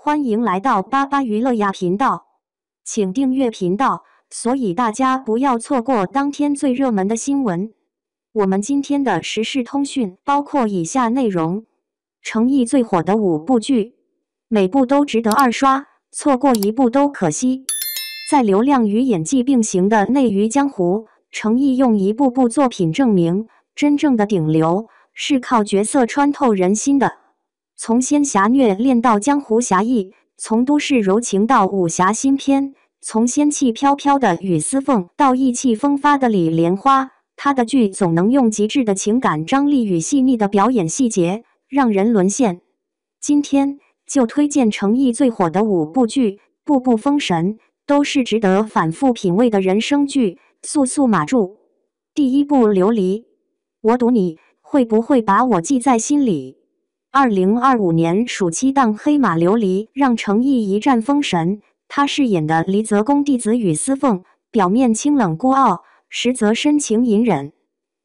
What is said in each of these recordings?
欢迎来到巴巴娱乐呀频道，请订阅频道，所以大家不要错过当天最热门的新闻。我们今天的时事通讯包括以下内容：诚意最火的5部剧，每部都值得二刷，错过一部都可惜。在流量与演技并行的内娱江湖，诚意用一部部作品证明，真正的顶流是靠角色穿透人心的。从仙侠虐恋到江湖侠义，从都市柔情到武侠新篇，从仙气飘飘的雨丝凤到意气风发的李莲花，他的剧总能用极致的情感张力与细腻的表演细节，让人沦陷。今天就推荐诚意最火的5部剧，步步封神，都是值得反复品味的人生剧，速速码住。第一部《琉璃》，我赌你会不会把我记在心里。2025年暑期档黑马琉璃让诚意一战封神，他饰演的离泽宫弟子雨丝凤，表面清冷孤傲，实则深情隐忍。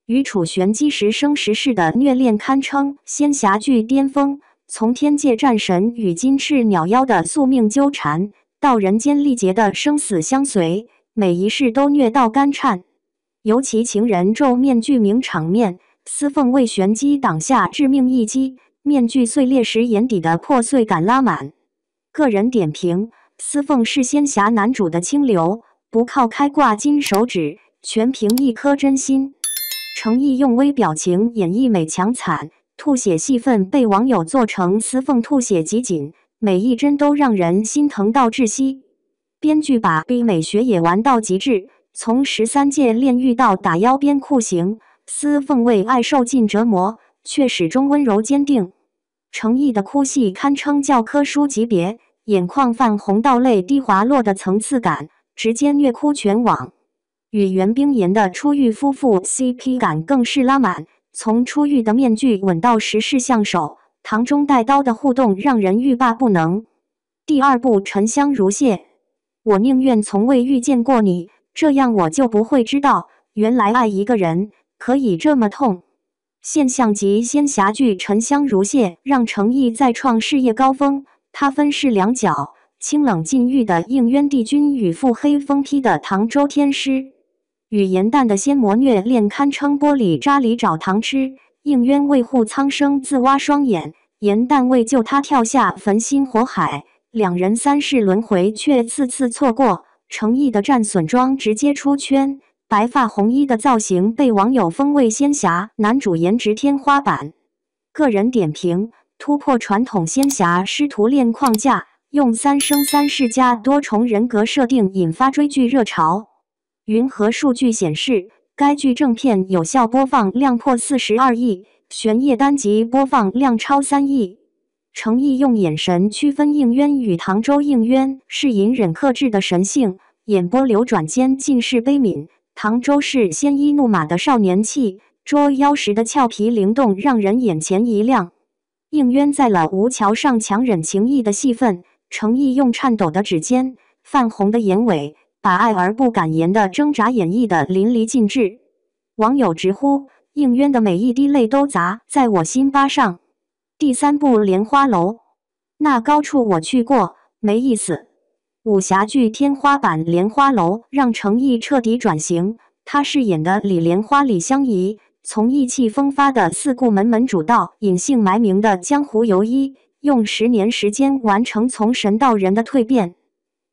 与楚玄机时生时世的虐恋堪称仙侠剧巅峰，从天界战神与金翅鸟妖的宿命纠缠，到人间历劫的生死相随，每一世都虐到肝颤。尤其情人咒面具名场面，丝凤为玄机挡下致命一击，面具碎裂时眼底的破碎感拉满。个人点评：丝凤是仙侠男主的清流，不靠开挂金手指，全凭一颗真心。诚意用微表情演绎美强惨，吐血戏份被网友做成丝凤吐血集锦，每一帧都让人心疼到窒息。编剧把 B 美学也玩到极致，从13戒炼狱到打腰鞭酷刑，丝凤为爱受尽折磨，却始终温柔坚定。诚意的哭戏堪称教科书级别，眼眶泛红到泪滴滑落的层次感，直接虐哭全网。与袁冰妍的出狱夫妇 CP 感更是拉满，从出狱的面具吻到实事相守，堂中带刀的互动让人欲罢不能。第二部《沉香如屑》，我宁愿从未遇见过你，这样我就不会知道，原来爱一个人可以这么痛。现象级仙侠剧《沉香如屑》让诚意再创事业高峰，他分饰两角，清冷禁欲的应渊帝君与腹黑疯批的唐州天师。与颜淡的仙魔虐恋堪称玻璃渣里找糖吃，应渊为护苍生自挖双眼，颜淡为救他跳下焚心火海，两人3世轮回却次次错过，诚意的战损妆直接出圈，白发红衣的造型被网友封为仙侠男主颜值天花板。个人点评：突破传统仙侠师徒恋框架，用3生3世加多重人格设定引发追剧热潮。云和数据显示，该剧正片有效播放量破42亿，玄夜单集播放量超3亿。诚意用眼神区分应渊与唐州应渊是隐忍克制的神性，眼波流转间尽是悲悯。唐州是鲜衣怒马的少年气，捉妖时的俏皮灵动让人眼前一亮。应渊在了吴桥上强忍情意的戏份，诚意用颤抖的指尖、泛红的眼尾，把爱而不敢言的挣扎演绎的淋漓尽致。网友直呼，应渊的每一滴泪都砸在我心巴上。第三部《莲花楼》，那高处我去过，没意思。武侠剧天花板《莲花楼》让诚意彻底转型，他饰演的李莲花李香怡，从意气风发的四顾门门主到隐姓埋名的江湖游医，用10年时间完成从神到人的蜕变。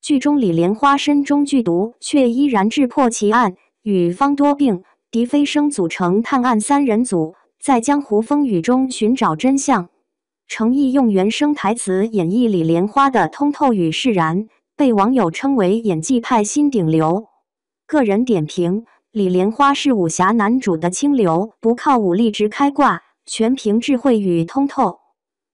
剧中李莲花身中剧毒，却依然智破奇案，与方多病、狄飞升组成探案3人组，在江湖风雨中寻找真相。诚意用原声台词演绎李莲花的通透与释然，被网友称为演技派新顶流。个人点评：李莲花是武侠男主的清流，不靠武力值开挂，全凭智慧与通透。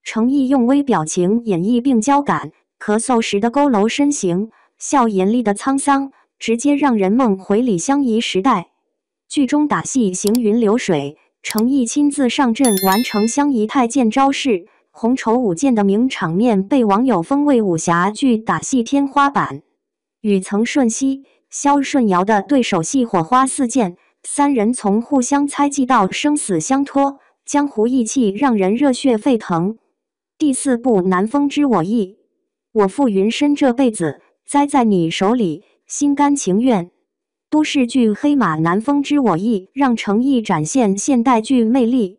诚意用微表情演绎病娇感，咳嗽时的佝偻身形，笑严厉的沧桑，直接让人梦回李香怡时代。剧中打戏行云流水，诚意亲自上阵完成香怡太监招式，红绸舞剑的名场面被网友封为武侠剧打戏天花板。与曾舜晞、萧舜尧的对手戏火花四溅，3人从互相猜忌到生死相托，江湖义气让人热血沸腾。第4部《南风知我意》，我傅云深这辈子栽在你手里，心甘情愿。都市剧《黑马南风知我意》让程毅展现现代剧魅力。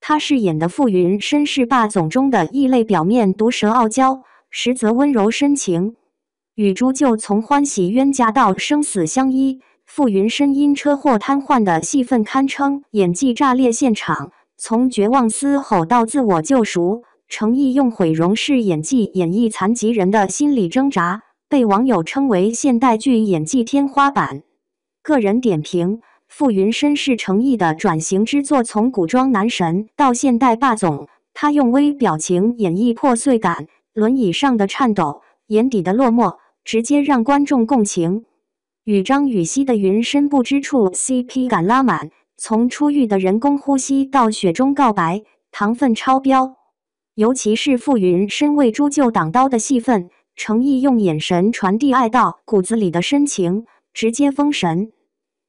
他饰演的傅云深是霸总中的异类，表面毒舌傲娇，实则温柔深情。与朱就从欢喜冤家到生死相依，傅云深因车祸瘫痪的戏份堪称演技炸裂现场。从绝望嘶吼到自我救赎，程毅用毁容式演技演绎残疾人的心理挣扎，被网友称为现代剧演技天花板。个人点评：傅云深是程毅的转型之作，从古装男神到现代霸总，他用微表情演绎破碎感，轮椅上的颤抖，眼底的落寞，直接让观众共情。与张雨绮的云深不知处 CP 感拉满，从出狱的人工呼吸到雪中告白，糖分超标。尤其是傅云深为朱就挡刀的戏份，程毅用眼神传递爱到骨子里的深情，直接封神。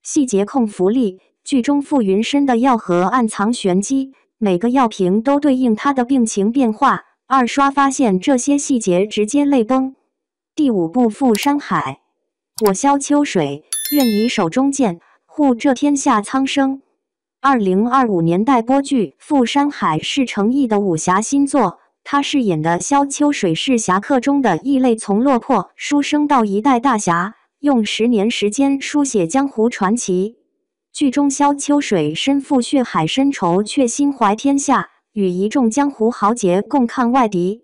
细节控福利：剧中傅云深的药盒暗藏玄机，每个药瓶都对应他的病情变化。二刷发现这些细节，直接泪崩。第5部《赴山海》，我萧秋水愿以手中剑护这天下苍生。2025年待播剧《赴山海》是程毅的武侠新作，他饰演的萧秋水是侠客中的异类，从落魄书生到一代大侠，用10年时间书写江湖传奇。剧中萧秋水身负血海深仇，却心怀天下，与一众江湖豪杰共抗外敌。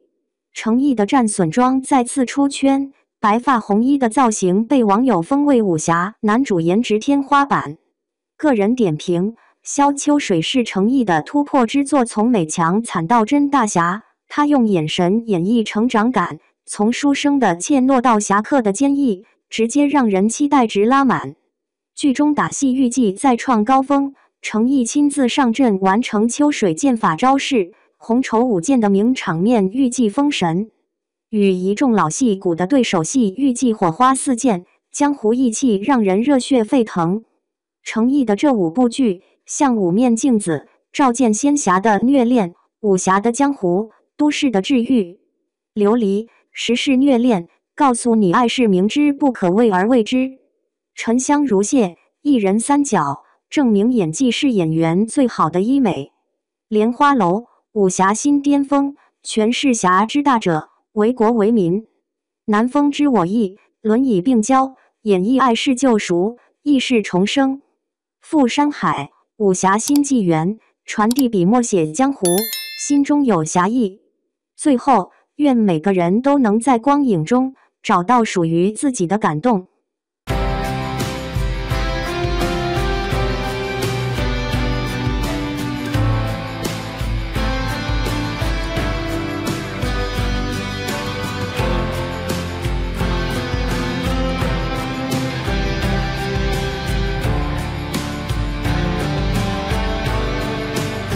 程毅的战损装再次出圈，白发红衣的造型被网友封为武侠男主颜值天花板。个人点评：萧秋水是程毅的突破之作，从美强惨到真大侠，他用眼神演绎成长感，从书生的怯懦到侠客的坚毅，直接让人期待值拉满。剧中打戏预计再创高峰，程毅亲自上阵完成秋水剑法招式，红绸舞剑的名场面预计封神。与一众老戏骨的对手戏预计火花四溅，江湖义气让人热血沸腾。程毅的这5部剧像5面镜子，照见仙侠的虐恋、武侠的江湖、都市的治愈。琉璃时事虐恋，告诉你爱是明知不可为而为之。沉香如屑，一人三角，证明演技是演员最好的医美。莲花楼武侠新巅峰，诠释侠之大者，为国为民。南风知我意，轮椅并交，演绎爱是救赎，亦是重生。赴山海武侠新纪元，传递笔墨写江湖，心中有侠义。最后，愿每个人都能在光影中找到属于自己的感动。